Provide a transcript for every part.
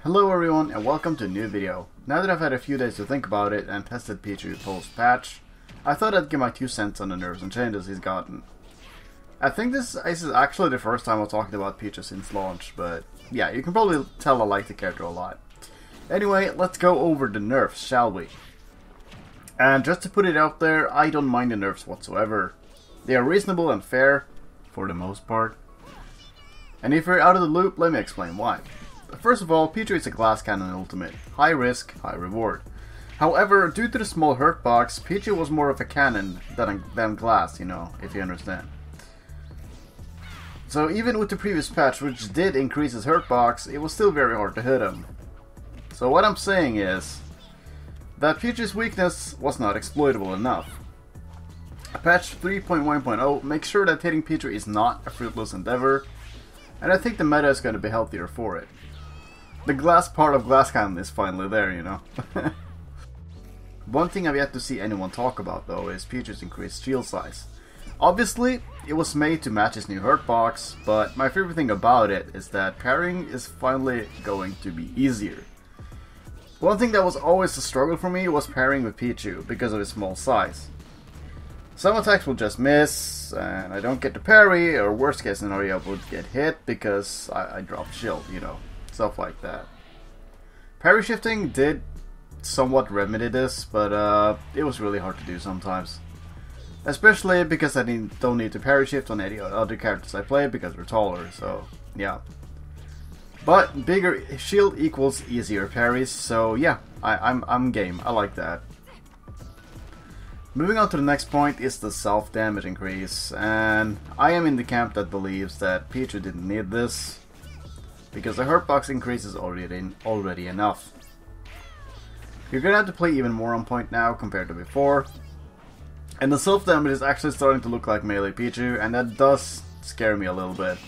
Hello everyone and welcome to a new video. Now that I've had a few days to think about it and tested Pichu post-patch, I thought I'd give my 2 cents on the nerfs and changes he's gotten. I think this is actually the first time I've talked about Pichu since launch, but yeah, you can probably tell I like the character a lot. Anyway, let's go over the nerfs, shall we? And just to put it out there, I don't mind the nerfs whatsoever. They are reasonable and fair, for the most part. And if you're out of the loop, let me explain why. First of all, Pichu is a glass cannon ultimate. High risk, high reward. However, due to the small Hurtbox, Pichu was more of a cannon than glass, you know, if you understand. So even with the previous patch, which did increase his Hurtbox, it was still very hard to hit him. So what I'm saying is that Pichu's weakness was not exploitable enough. Patch 3.1.0 makes sure that hitting Pichu is not a fruitless endeavor, and I think the meta is going to be healthier for it. The glass part of glass cannon is finally there, you know. One thing I've yet to see anyone talk about though is Pichu's increased shield size. Obviously, it was made to match his new Hurtbox, but my favorite thing about it is that parrying is finally going to be easier. One thing that was always a struggle for me was parrying with Pichu because of his small size. Some attacks will just miss, and I don't get to parry, or worst case scenario, I would get hit because I dropped shield, you know, stuff like that. Parry shifting did somewhat remedy this, but it was really hard to do sometimes. Especially because I don't need to parry shift on any other characters I play because they're taller, so yeah. But bigger shield equals easier parries, so yeah, I'm game, I like that. Moving on to the next point is the self-damage increase, and I am in the camp that believes that Pichu didn't need this, because the Hurtbox increase is already enough. You're gonna have to play even more on point now compared to before, and the self-damage is actually starting to look like melee Pichu, and that does scare me a little bit.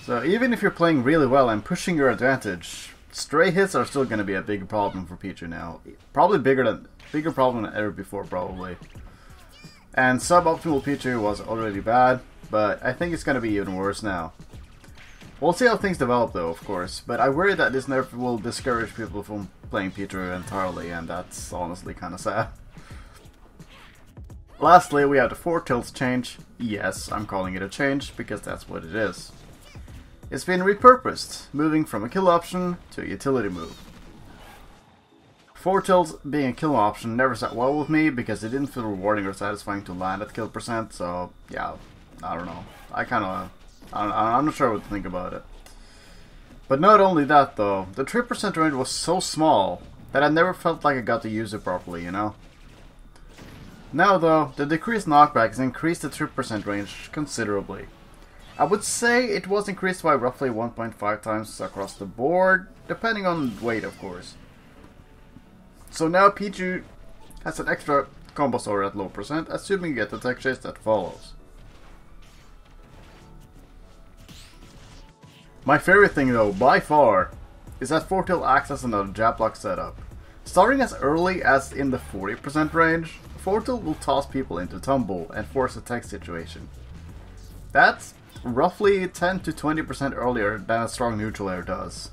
So even if you're playing really well and pushing your advantage, stray hits are still gonna be a big problem for Pichu now. Probably bigger problem than ever before, probably. And suboptimal Pichu was already bad, but I think it's gonna be even worse now. We'll see how things develop though, of course, but I worry that this nerf will discourage people from playing Pichu entirely, and that's honestly kinda sad. Lastly, we have the 4 tilts change. Yes, I'm calling it a change, because that's what it is. It's been repurposed, moving from a kill option to a utility move. 4 tilts being a kill option never sat well with me because it didn't feel rewarding or satisfying to land at kill percent, so yeah, I don't know. I'm not sure what to think about it. But not only that though, the 3% range was so small that I never felt like I got to use it properly, you know? Now though, the decreased knockback has increased the 3% range considerably. I would say it was increased by roughly 1.5 times across the board, depending on weight of course. So now Pichu has an extra combo sword at low percent, assuming you get the tech chase that follows. My favorite thing though, by far, is that 4 tilt acts as another jab block setup. Starting as early as in the 40% range, 4 tilt will toss people into tumble and force a tech situation. That's roughly 10 to 20% earlier than a strong neutral air does.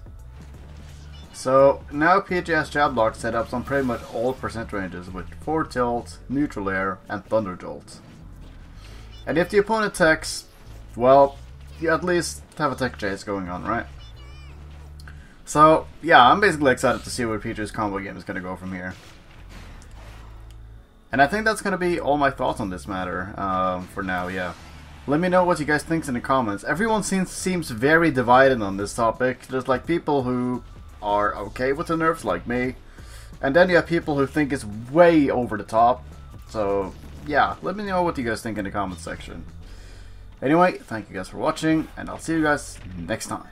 So now Pichu has jab block setups on pretty much all percent ranges with 4 tilt, neutral air, and thunder jolt. And if the opponent techs, well, you at least have a tech chase going on, right? So yeah, I'm basically excited to see where Pichu's combo game is going to go from here. And I think that's going to be all my thoughts on this matter for now, yeah. Let me know what you guys think in the comments. Everyone seems very divided on this topic. There's like people who are okay with the nerfs, like me. And then you have people who think it's way over the top. So, yeah, let me know what you guys think in the comments section. Anyway, thank you guys for watching, and I'll see you guys next time.